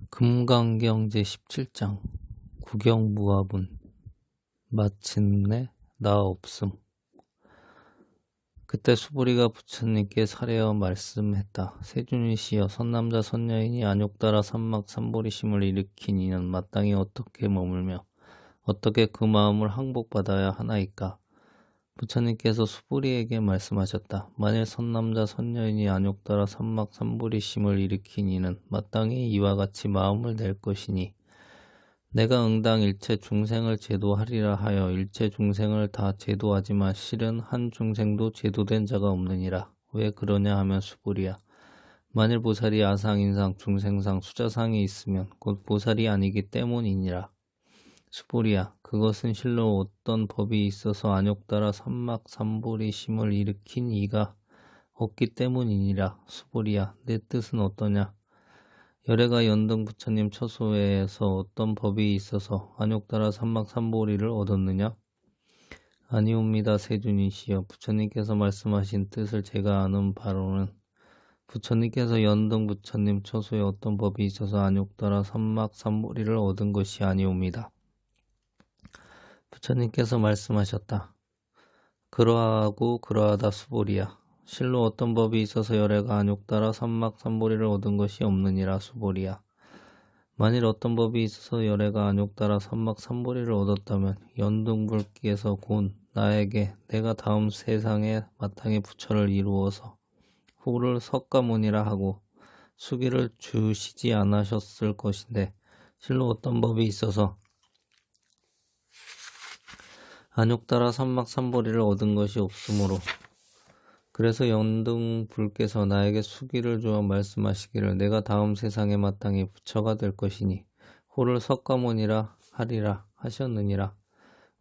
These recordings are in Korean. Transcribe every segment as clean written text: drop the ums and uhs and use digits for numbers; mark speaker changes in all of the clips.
Speaker 1: 금강경 제17장 구경무화분 마침내 나 없음. 그때 수부리가 부처님께 사례어 말씀했다. 세준이시여, 선남자 선여인이 안욕 따라 삼막 삼보리심을 일으킨 이는 마땅히 어떻게 머물며 어떻게 그 마음을 항복받아야 하나이까? 부처님께서 수부리에게 말씀하셨다. 만일 선남자 선여인이 안욕 따라 삼막 삼보리심을 일으킨 이는 마땅히 이와 같이 마음을 낼 것이니, 내가 응당 일체 중생을 제도하리라 하여 일체 중생을 다 제도하지만 실은 한 중생도 제도된 자가 없느니라. 왜 그러냐 하면 수부리야, 만일 보살이 아상, 인상, 중생상, 수자상이 있으면 곧 보살이 아니기 때문이니라. 수부리야, 그것은 실로 어떤 법이 있어서 안욕 따라 삼막 삼보리심을 일으킨 이가 없기 때문이니라. 수부리야, 내 뜻은 어떠냐? 열애가 연등 부처님 처소에서 어떤 법이 있어서 안욕 따라 삼막 삼보리를 얻었느냐? 아니옵니다, 세준이시여. 부처님께서 말씀하신 뜻을 제가 아는 바로는 부처님께서 연등 부처님 처소에 어떤 법이 있어서 안욕 따라 삼막 삼보리를 얻은 것이 아니옵니다. 부처님께서 말씀하셨다. 그러하고 그러하다 수보리야. 실로 어떤 법이 있어서 열애가 안욕 따라 삼막 삼보리를 얻은 것이 없느니라. 수보리야. 만일 어떤 법이 있어서 열애가 안욕 따라 삼막 삼보리를 얻었다면 연등불께서 곧 나에게 내가 다음 세상에 마땅히 부처를 이루어서 후를 석가모니라 하고 수기를 주시지 않으셨을 것인데, 실로 어떤 법이 있어서 안욕 따라 삼막 삼보리를 얻은 것이 없으므로, 그래서 연등불께서 나에게 수기를 주어 말씀하시기를 내가 다음 세상에 마땅히 부처가 될 것이니 호를 석가모니라 하리라 하셨느니라.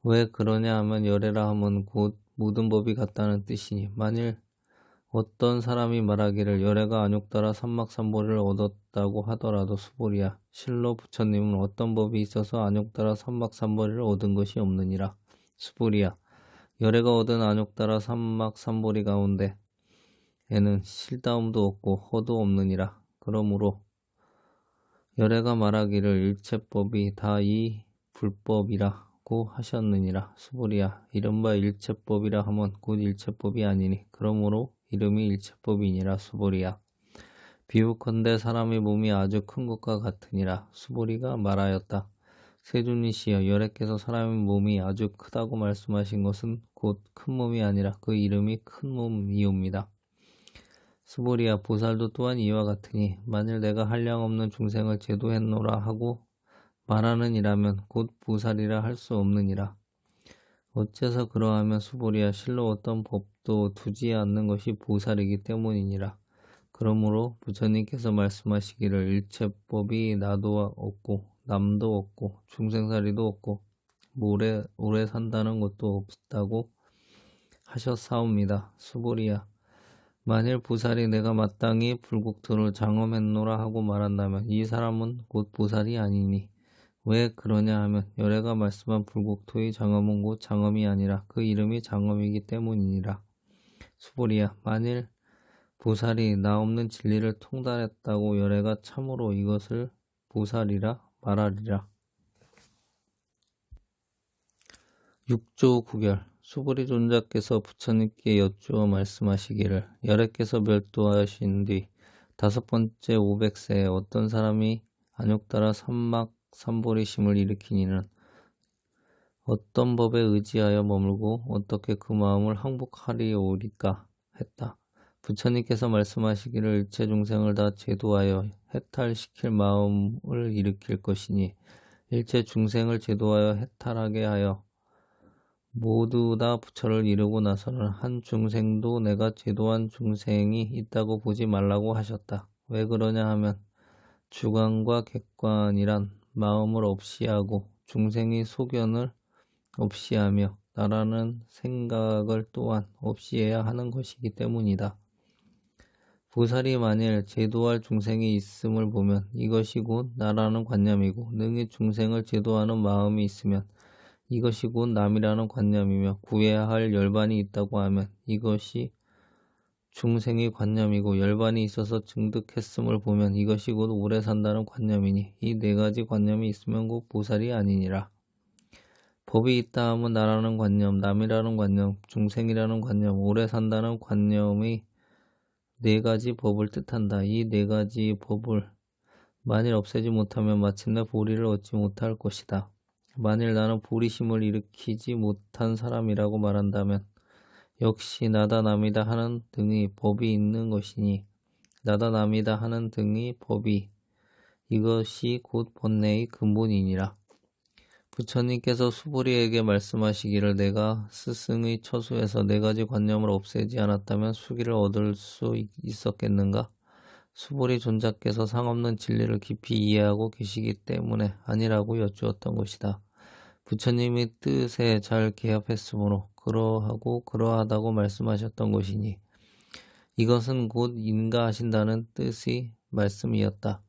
Speaker 1: 왜 그러냐 하면 열애라 하면 곧 모든 법이 같다는 뜻이니, 만일 어떤 사람이 말하기를 열애가 안욕 따라 삼막 삼보리를 얻었다고 하더라도 수보리야, 실로 부처님은 어떤 법이 있어서 안욕 따라 삼막 삼보리를 얻은 것이 없느니라. 수부리야, 열애가 얻은 안욕 따라 삼막 삼보리 가운데 에는 실다움도 없고 허도 없느니라. 그러므로 열애가 말하기를 일체법이 다 이 불법이라고 하셨느니라. 수부리야, 이른바 일체법이라 하면 곧 일체법이 아니니 그러므로 이름이 일체법이니라. 수부리야, 비유컨대 사람의 몸이 아주 큰 것과 같으니라. 수부리가 말하였다. 세준이시여, 열애께서 사람의 몸이 아주 크다고 말씀하신 것은 곧 큰 몸이 아니라 그 이름이 큰 몸이옵니다. 수부리야, 보살도 또한 이와 같으니 만일 내가 한량없는 중생을 제도했노라 하고 말하는 이라면 곧 보살이라 할 수 없느니라. 어째서 그러하면 수부리야, 실로 어떤 법도 두지 않는 것이 보살이기 때문이니라. 그러므로 부처님께서 말씀하시기를 일체법이 나도 없고 남도 없고 중생살이도 없고 오래 산다는 것도 없다고 하셨사옵니다. 수부리야, 만일 보살이 내가 마땅히 불국토를 장엄했노라 하고 말한다면 이 사람은 곧 보살이 아니니, 왜 그러냐 하면 열애가 말씀한 불국토의 장엄은 곧 장엄이 아니라 그 이름이 장엄이기 때문이니라. 수부리야, 만일 보살이 나 없는 진리를 통달했다고 열애가 참으로 이것을 보살이라 말하리라. 6조 구결. 수부리 존자께서 부처님께 여쭈어 말씀하시기를 열애께서 멸도하신 뒤 5번째 500세에 어떤 사람이 안욕 따라 삼막 삼보리심을 일으키니는 어떤 법에 의지하여 머물고 어떻게 그 마음을 항복하리오리까 했다. 부처님께서 말씀하시기를 일체 중생을 다 제도하여 해탈시킬 마음을 일으킬 것이니, 일체 중생을 제도하여 해탈하게 하여 모두 다 부처를 이루고 나서는 한 중생도 내가 제도한 중생이 있다고 보지 말라고 하셨다. 왜 그러냐 하면 주관과 객관이란 마음을 없이 하고 중생의 소견을 없이 하며 나라는 생각을 또한 없이 해야 하는 것이기 때문이다. 보살이 만일 제도할 중생이 있음을 보면 이것이 곧 나라는 관념이고, 능히 중생을 제도하는 마음이 있으면 이것이 곧 남이라는 관념이며, 구해야 할 열반이 있다고 하면 이것이 중생의 관념이고 열반이 있어서 증득했음을 보면 이것이 곧 오래 산다는 관념이니 이 네 가지 관념이 있으면 곧 보살이 아니니라. 법이 있다 하면 나라는 관념, 남이라는 관념, 중생이라는 관념, 오래 산다는 관념의 네 가지 법을 뜻한다. 이 네 가지 법을 만일 없애지 못하면 마침내 보리를 얻지 못할 것이다. 만일 나는 보리심을 일으키지 못한 사람이라고 말한다면 역시 나다 남이다 하는 등의 법이 있는 것이니 나다 남이다 하는 등의 법이 이것이 곧 본래의 근본이니라. 부처님께서 수보리에게 말씀하시기를 내가 스승의 처소에서 네 가지 관념을 없애지 않았다면 수기를 얻을 수 있었겠는가? 수보리 존자께서 상없는 진리를 깊이 이해하고 계시기 때문에 아니라고 여쭈었던 것이다. 부처님의 뜻에 잘 개합했으므로 그러하고 그러하다고 말씀하셨던 것이니 이것은 곧 인가하신다는 뜻의 말씀이었다.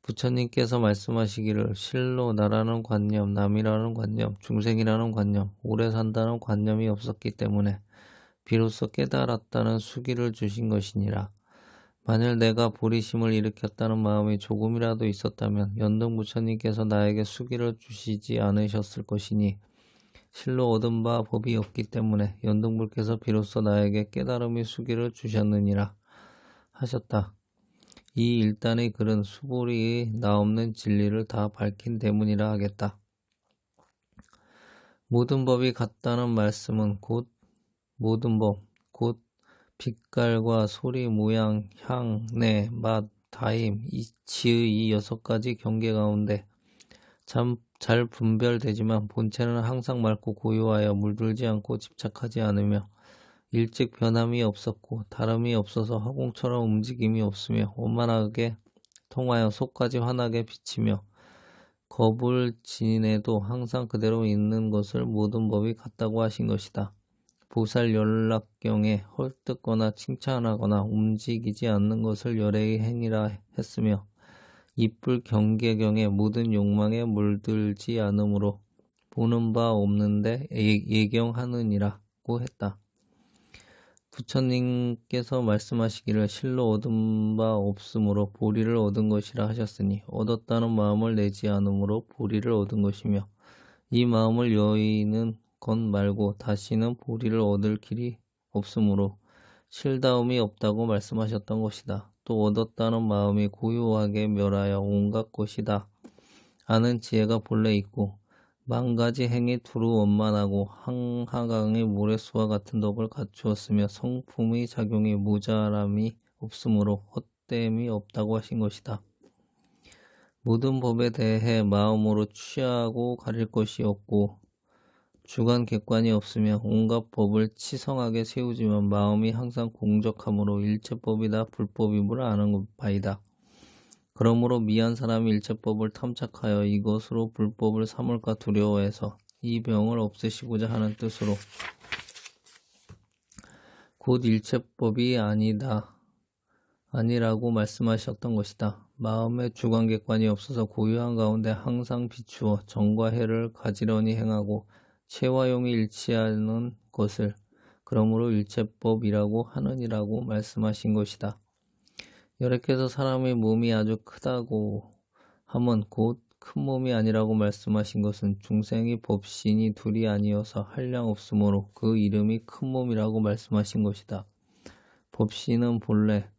Speaker 1: 부처님께서 말씀하시기를 실로 나라는 관념, 남이라는 관념, 중생이라는 관념, 오래 산다는 관념이 없었기 때문에 비로소 깨달았다는 수기를 주신 것이니라. 만일 내가 보리심을 일으켰다는 마음이 조금이라도 있었다면 연등 부처님께서 나에게 수기를 주시지 않으셨을 것이니 실로 얻은 바 법이 없기 때문에 연등불께서 비로소 나에게 깨달음의 수기를 주셨느니라 하셨다. 이 일단의 글은 수보리의 나없는 진리를 다 밝힌 대문이라 하겠다. 모든 법이 같다는 말씀은 곧 모든 법, 곧 빛깔과 소리, 모양, 향, 내, 맛, 다임, 이치의 이 6가지 경계 가운데 참 잘 분별되지만 본체는 항상 맑고 고요하여 물들지 않고 집착하지 않으며 일찍 변함이 없었고 다름이 없어서 화공처럼 움직임이 없으며 원만하게 통하여 속까지 환하게 비치며 겁을 지내도 항상 그대로 있는 것을 모든 법이 같다고 하신 것이다. 보살 연락경에 헐뜯거나 칭찬하거나 움직이지 않는 것을 열애의 행위라 했으며 이뿔 경계경에 모든 욕망에 물들지 않으므로 보는 바 없는데 예경하느니라고 했다. 부처님께서 말씀하시기를 실로 얻은 바 없으므로 보리를 얻은 것이라 하셨으니 얻었다는 마음을 내지 않으므로 보리를 얻은 것이며 이 마음을 여의는 것 말고 다시는 보리를 얻을 길이 없으므로 실다움이 없다고 말씀하셨던 것이다. 또 얻었다는 마음이 고요하게 멸하여 온갖 것이다 아는 지혜가 본래 있고 만가지 행이 두루 원만하고 한하강의 모래수와 같은 덕을 갖추었으며 성품의 작용이 모자람이 없으므로 헛됨이 없다고 하신 것이다. 모든 법에 대해 마음으로 취하고 가릴 것이 없고 주관 객관이 없으며 온갖 법을 치성하게 세우지만 마음이 항상 공적하므로 일체법이 다 불법임을 아는 바이다. 그러므로 미한 사람이 일체법을 탐착하여 이것으로 불법을 삼을까 두려워해서 이 병을 없애시고자 하는 뜻으로 곧 일체법이 아니라고 말씀하셨던 것이다. 마음에 주관객관이 없어서 고요한 가운데 항상 비추어 정과 해를 가지런히 행하고 체화용이 일치하는 것을 그러므로 일체법이라고 하느니라고 말씀하신 것이다. 여래께서 사람의 몸이 아주 크다고 하면 곧 큰 몸이 아니라고 말씀하신 것은 중생의 법신이 둘이 아니어서 한량 없으므로 그 이름이 큰 몸이라고 말씀하신 것이다. 법신은 본래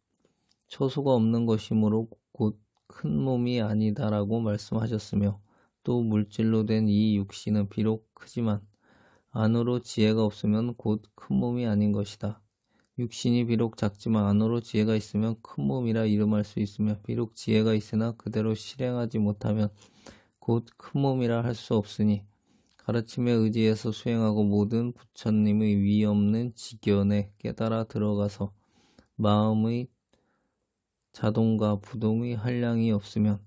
Speaker 1: 처소가 없는 것이므로 곧 큰 몸이 아니다라고 말씀하셨으며 또 물질로 된 이 육신은 비록 크지만 안으로 지혜가 없으면 곧 큰 몸이 아닌 것이다. 육신이 비록 작지만 안으로 지혜가 있으면 큰 몸이라 이름할 수 있으며 비록 지혜가 있으나 그대로 실행하지 못하면 곧 큰 몸이라 할 수 없으니 가르침에 의지해서 수행하고 모든 부처님의 위 없는 지견에 깨달아 들어가서 마음의 자동과 부동의 한량이 없으면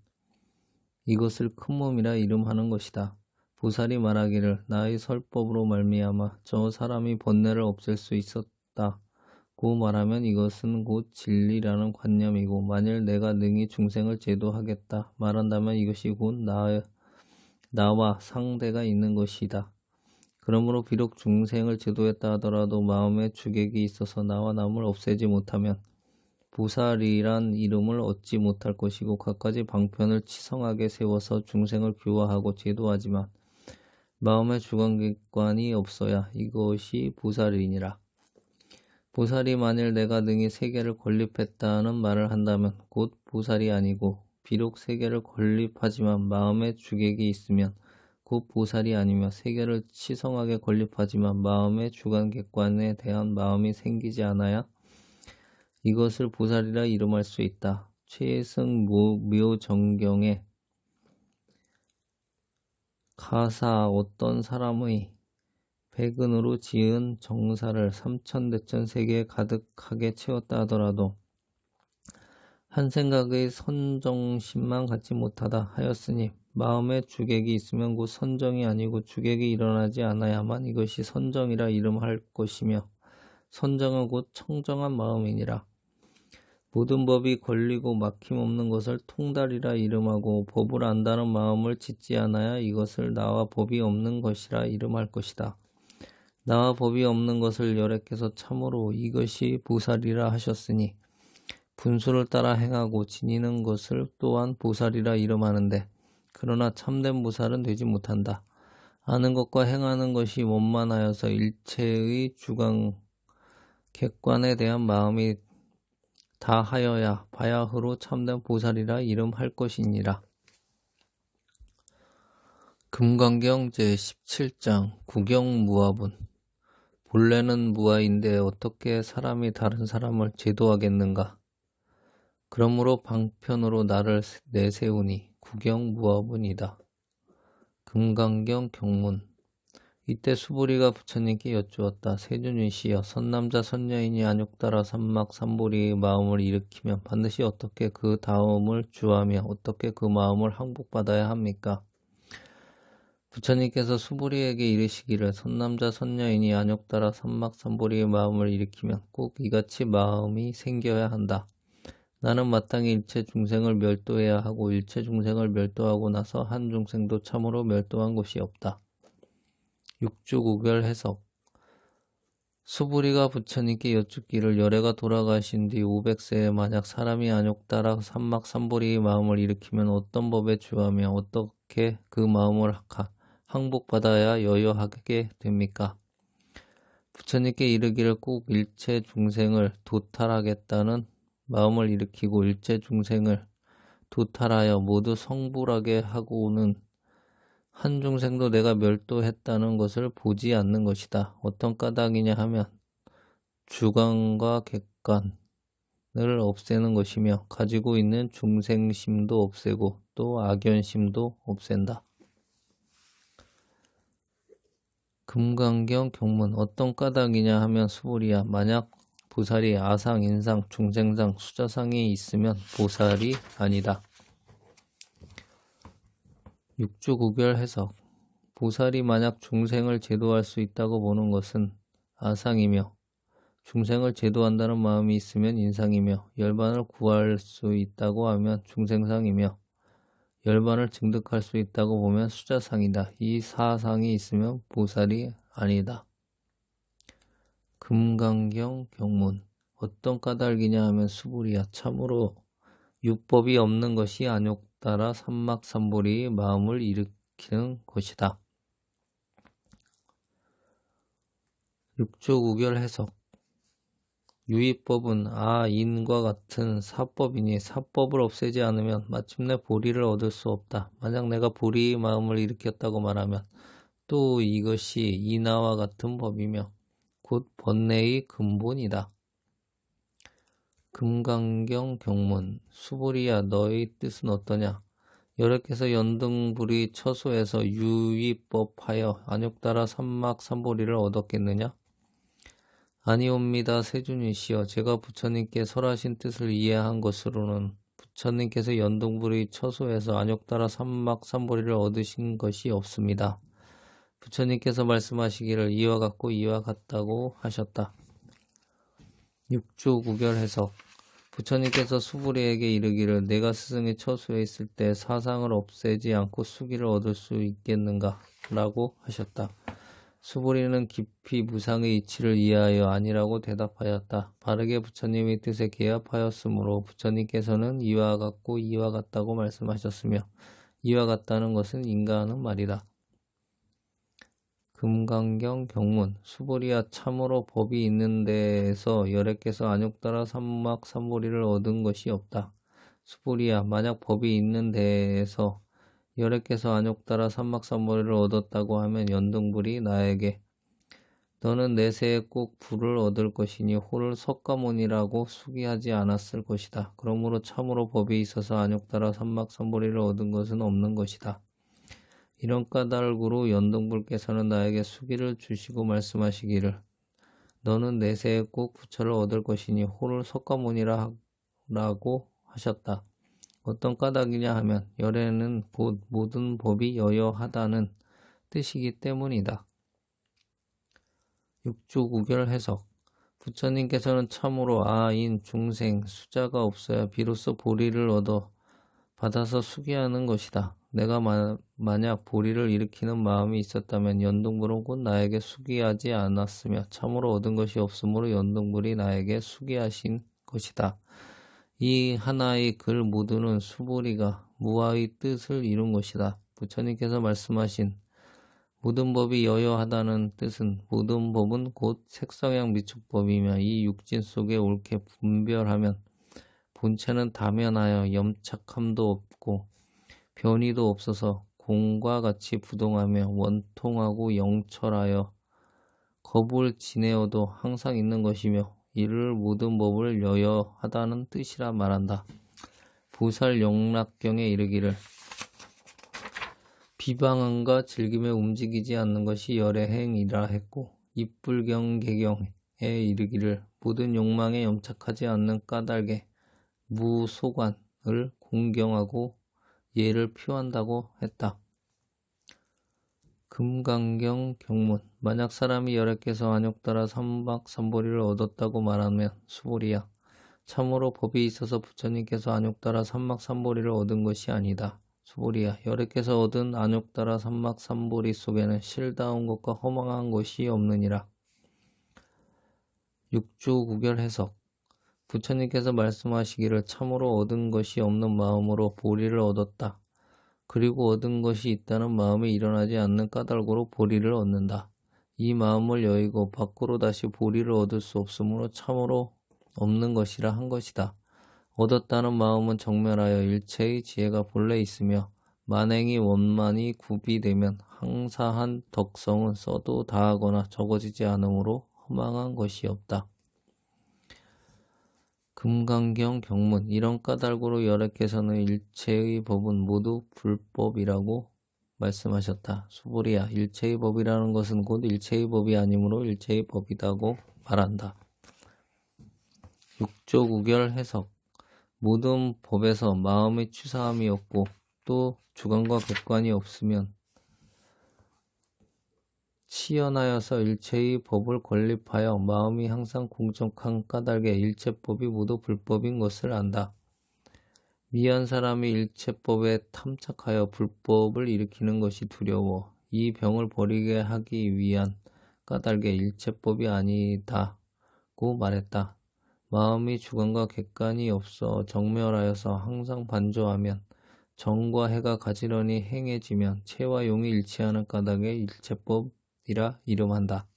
Speaker 1: 이것을 큰 몸이라 이름하는 것이다. 보살이 말하기를 나의 설법으로 말미암아 저 사람이 번뇌를 없앨 수 있었다고 말하면 이것은 곧 진리라는 관념이고 만일 내가 능히 중생을 제도하겠다 말한다면 이것이 곧 나와 상대가 있는 것이다. 그러므로 비록 중생을 제도했다 하더라도 마음에 주객이 있어서 나와 남을 없애지 못하면 보살이란 이름을 얻지 못할 것이고 갖가지 방편을 치성하게 세워서 중생을 교화하고 제도하지만 마음의 주관객관이 없어야 이것이 보살이니라. 보살이 만일 내가 능히 세계를 건립했다는 말을 한다면 곧 보살이 아니고 비록 세계를 건립하지만 마음의 주객이 있으면 곧 보살이 아니며 세계를 치성하게 건립하지만 마음의 주관객관에 대한 마음이 생기지 않아야 이것을 보살이라 이름할 수 있다. 최승 묘정경에 가사 어떤 사람의 백은으로 지은 정사를 삼천대천 세계에 가득하게 채웠다 하더라도 한 생각의 선정심만 갖지 못하다 하였으니 마음에 주객이 있으면 곧 선정이 아니고 주객이 일어나지 않아야만 이것이 선정이라 이름할 것이며 선정은 곧 청정한 마음이니라. 모든 법이 걸리고 막힘없는 것을 통달이라 이름하고 법을 안다는 마음을 짓지 않아야 이것을 나와 법이 없는 것이라 이름할 것이다. 나와 법이 없는 것을 여래께서 참으로 이것이 보살이라 하셨으니 분수를 따라 행하고 지니는 것을 또한 보살이라 이름하는데 그러나 참된 보살은 되지 못한다. 아는 것과 행하는 것이 원만하여서 일체의 주관 객관에 대한 마음이 다하여야 바야흐로 참된 보살이라 이름할 것이니라. 금강경 제17장 구경무아분. 본래는 무아인데 어떻게 사람이 다른 사람을 제도하겠는가? 그러므로 방편으로 나를 내세우니 구경무아분이다. 금강경 경문. 이때 수보리가 부처님께 여쭈었다. 세존이시여, 선남자 선녀인이 안욕따라 삼막 삼보리의 마음을 일으키면 반드시 어떻게 그 다음을 주하며 어떻게 그 마음을 항복받아야 합니까? 부처님께서 수보리에게 이르시기를 선남자 선녀인이 안욕따라 삼막 삼보리의 마음을 일으키면 꼭 이같이 마음이 생겨야 한다. 나는 마땅히 일체 중생을 멸도해야 하고 일체 중생을 멸도하고 나서 한 중생도 참으로 멸도한 것이 없다. 육주구별 해석. 수보리가 부처님께 여쭙기를 열애가 돌아가신 뒤 500세에 만약 사람이 안욕따라 삼막 삼보리의 마음을 일으키면 어떤 법에 주하며 어떻게 그 마음을 항복받아야 여여하게 됩니까? 부처님께 이르기를 꼭 일체 중생을 도탈하겠다는 마음을 일으키고 일체 중생을 도탈하여 모두 성불하게 하고는 한 중생도 내가 멸도했다는 것을 보지 않는 것이다. 어떤 까닭이냐 하면 주관과 객관을 없애는 것이며 가지고 있는 중생심도 없애고 또 악연심도 없앤다. 금강경 경문. 어떤 까닭이냐 하면 수보리야, 만약 보살이 아상, 인상, 중생상, 수자상이 있으면 보살이 아니다. 육주구별 해석. 보살이 만약 중생을 제도할 수 있다고 보는 것은 아상이며 중생을 제도한다는 마음이 있으면 인상이며 열반을 구할 수 있다고 하면 중생상이며 열반을 증득할 수 있다고 보면 수자상이다. 이 사상이 있으면 보살이 아니다. 금강경 경문. 어떤 까닭이냐 하면 수보리야, 참으로 육법이 없는 것이 안욕따라 삼막 삼보리의 마음을 일으키는 것이다. 육조구별 해석. 유의법은 인과 같은 사법이니 사법을 없애지 않으면 마침내 보리를 얻을 수 없다. 만약 내가 보리의 마음을 일으켰다고 말하면 또 이것이 인화와 같은 법이며 곧 번뇌의 근본이다. 금강경 경문. 수보리야, 너의 뜻은 어떠냐? 여러께서 연등불의 처소에서 유의법하여 안욕따라 삼막 삼보리를 얻었겠느냐? 아니옵니다. 세존이시여, 제가 부처님께 설하신 뜻을 이해한 것으로는 부처님께서 연등불의 처소에서 안욕따라 삼막 삼보리를 얻으신 것이 없습니다. 부처님께서 말씀하시기를 이와 같고 이와 같다고 하셨다. 육조구별 해석. 부처님께서 수보리에게 이르기를 내가 스승의 처소에 있을 때 사상을 없애지 않고 수기를 얻을 수 있겠는가? 라고 하셨다. 수보리는 깊이 무상의 이치를 이해하여 아니라고 대답하였다. 바르게 부처님의 뜻에 개합하였으므로 부처님께서는 이와 같고 이와 같다고 말씀하셨으며 이와 같다는 것은 인가하는 말이다. 금강경 경문 수보리야 참으로 법이 있는 데에서 열애께서 안욕따라 삼막삼보리를 얻은 것이 없다. 수보리야 만약 법이 있는 데에서 열애께서 안욕따라 삼막삼보리를 얻었다고 하면 연등불이 나에게 너는 내세에 꼭 불을 얻을 것이니 호를 석가모니라고 수기하지 않았을 것이다. 그러므로 참으로 법이 있어서 안욕따라 삼막삼보리를 얻은 것은 없는 것이다. 이런 까닭으로 연등불께서는 나에게 수기를 주시고 말씀하시기를 너는 내세에 꼭 부처를 얻을 것이니 호를 석가모니라고 하셨다. 어떤 까닭이냐 하면 열애는 곧 모든 법이 여여하다는 뜻이기 때문이다. 육조구결 해석 부처님께서는 참으로 아인 중생 수자가 없어야 비로소 보리를 얻어 받아서 수기하는 것이다. 내가 만약 보리를 일으키는 마음이 있었다면 연등불은 곧 나에게 수기하지 않았으며 참으로 얻은 것이 없으므로 연등불이 나에게 수기하신 것이다. 이 하나의 글 모두는 수보리가 무아의 뜻을 이룬 것이다. 부처님께서 말씀하신 모든 법이 여여하다는 뜻은 모든 법은 곧 색성향 미축법이며 이 육진 속에 옳게 분별하면 본체는 다면하여 염착함도 없고 변이도 없어서 공과 같이 부동하며 원통하고 영철하여 겁을 지내어도 항상 있는 것이며 이를 모든 법을 여여하다는 뜻이라 말한다. 보살영락경에 이르기를 비방함과 즐김에 움직이지 않는 것이 열애행이라 했고 입불경개경에 이르기를 모든 욕망에 염착하지 않는 까닭에 무소관을 공경하고 예를 표한다고 했다. 금강경 경문 만약 사람이 열애께서 안욕따라 삼막삼보리를 얻었다고 말하면 수보리야 참으로 법이 있어서 부처님께서 안욕따라 삼막삼보리를 얻은 것이 아니다. 수보리야 열애께서 얻은 안욕따라 삼막삼보리 속에는 실다운 것과 허망한 것이 없느니라. 육조구결 해석 부처님께서 말씀하시기를 참으로 얻은 것이 없는 마음으로 보리를 얻었다. 그리고 얻은 것이 있다는 마음이 일어나지 않는 까닭으로 보리를 얻는다. 이 마음을 여의고 밖으로 다시 보리를 얻을 수 없으므로 참으로 없는 것이라 한 것이다. 얻었다는 마음은 정멸하여 일체의 지혜가 본래 있으며 만행이 원만히 구비되면 항사한 덕성은 써도 다하거나 적어지지 않으므로 허망한 것이 없다. 금강경 경문 이런 까닭으로 열애께서는 일체의 법은 모두 불법이라고 말씀하셨다. 수보리야 일체의 법이라는 것은 곧 일체의 법이 아니므로 일체의 법이다고 말한다. 육조구결 해석 모든 법에서 마음의 취사함이 없고 또 주관과 객관이 없으면 치연하여서 일체의 법을 건립하여 마음이 항상 공적한 까닭에 일체법이 모두 불법인 것을 안다. 미한 사람이 일체법에 탐착하여 불법을 일으키는 것이 두려워 이 병을 버리게 하기 위한 까닭에 일체법이 아니다고 말했다. 마음이 주관과 객관이 없어 정멸하여서 항상 반조하면 정과 해가 가지런히 행해지면 체와 용이 일치하는 까닭에 일체법이라 이름한다.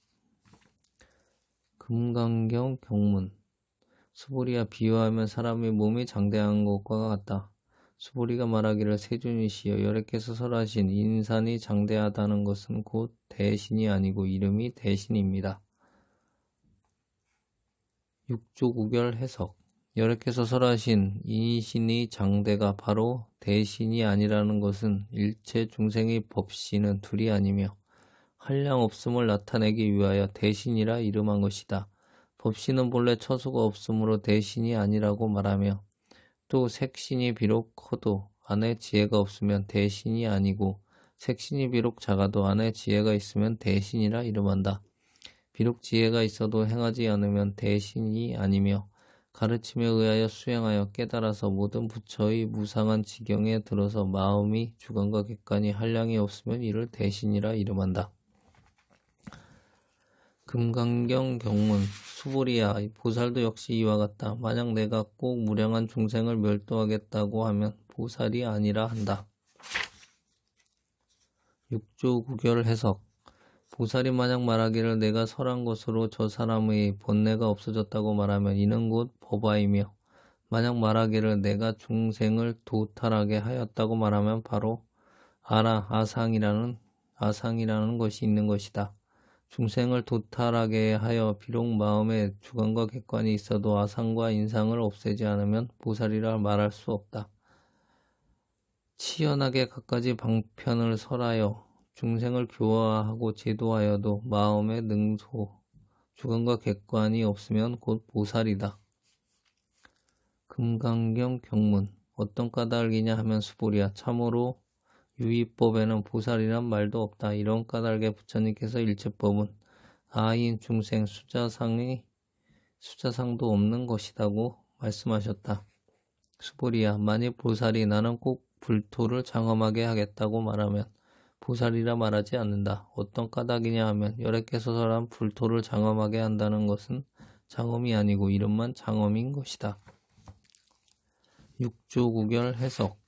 Speaker 1: 금강경 경문 수보리야 비유하면 사람의 몸이 장대한 것과 같다. 수보리가 말하기를 세존이시여 열애께서 설하신 인산이 장대하다는 것은 곧 대신이 아니고 이름이 대신입니다. 육조구결 해석 열애께서 설하신 인신이 장대가 바로 대신이 아니라는 것은 일체 중생의 법신은 둘이 아니며 한량없음을 나타내기 위하여 대신이라 이름한 것이다. 법신은 본래 처수가 없으므로 대신이 아니라고 말하며 또 색신이 비록 커도 안에 지혜가 없으면 대신이 아니고 색신이 비록 작아도 안에 지혜가 있으면 대신이라 이름한다. 비록 지혜가 있어도 행하지 않으면 대신이 아니며 가르침에 의하여 수행하여 깨달아서 모든 부처의 무상한 지경에 들어서 마음이 주관과 객관이 한량이 없으면 이를 대신이라 이름한다. 금강경 경문 수보리야 보살도 역시 이와 같다. 만약 내가 꼭 무량한 중생을 멸도하겠다고 하면 보살이 아니라 한다. 6조 구결 해석 보살이 만약 말하기를 내가 설한 것으로 저 사람의 번뇌가 없어졌다고 말하면 이는 곧 법화이며 만약 말하기를 내가 중생을 도탈하게 하였다고 말하면 바로 아상이라는 것이 있는 것이다. 중생을 도탈하게 하여 비록 마음에 주관과 객관이 있어도 아상과 인상을 없애지 않으면 보살이라 말할 수 없다. 치연하게 갖가지 방편을 설하여 중생을 교화하고 제도하여도 마음의 능소, 주관과 객관이 없으면 곧 보살이다. 금강경 경문 어떤 까닭이냐 하면 수보리야 참으로 유의법에는 보살이란 말도 없다. 이런 까닭에 부처님께서 일체법은 아인 중생 숫자상도 없는 것이라고 말씀하셨다. 수보리야 만일 보살이 나는 꼭 불토를 장엄하게 하겠다고 말하면 보살이라 말하지 않는다. 어떤 까닭이냐 하면 열애께서 설한 불토를 장엄하게 한다는 것은 장엄이 아니고 이름만 장엄인 것이다. 6조 구결 해석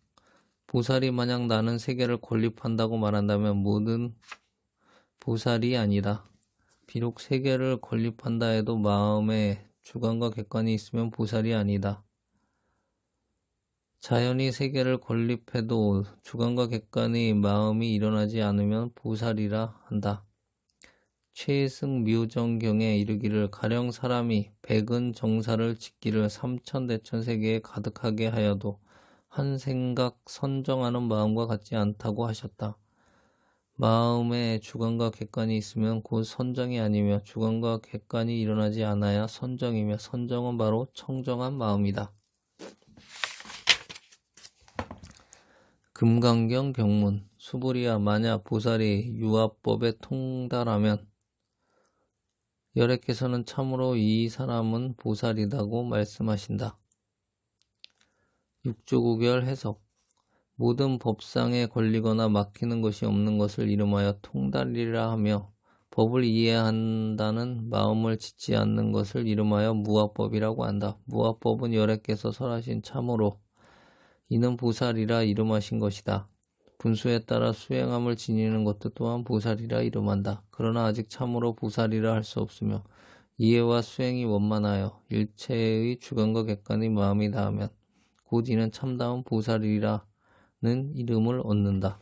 Speaker 1: 보살이 만약 나는 세계를 건립한다고 말한다면 모든 보살이 아니다. 비록 세계를 건립한다 해도 마음에 주관과 객관이 있으면 보살이 아니다. 자연이 세계를 건립해도 주관과 객관의 마음이 일어나지 않으면 보살이라 한다. 최승묘정경에 이르기를 가령 사람이 백은 정사를 짓기를 삼천대천 세계에 가득하게 하여도 한 생각 선정하는 마음과 같지 않다고 하셨다. 마음에 주관과 객관이 있으면 곧 선정이 아니며 주관과 객관이 일어나지 않아야 선정이며 선정은 바로 청정한 마음이다. 금강경 경문 수보리야 만약 보살이 유아법에 통달하면 열애께서는 참으로 이 사람은 보살이라고 말씀하신다. 6조 구결 해석 모든 법상에 걸리거나 막히는 것이 없는 것을 이름하여 통달이라 하며 법을 이해한다는 마음을 짓지 않는 것을 이름하여 무아법이라고 한다. 무아법은 열애께서 설하신 참으로 이는 보살이라 이름하신 것이다. 분수에 따라 수행함을 지니는 것도 또한 보살이라 이름한다. 그러나 아직 참으로 보살이라 할 수 없으며 이해와 수행이 원만하여 일체의 주관과 객관의 마음이 닿으면 곧 이는 참다운 보살이라는 이름을 얻는다.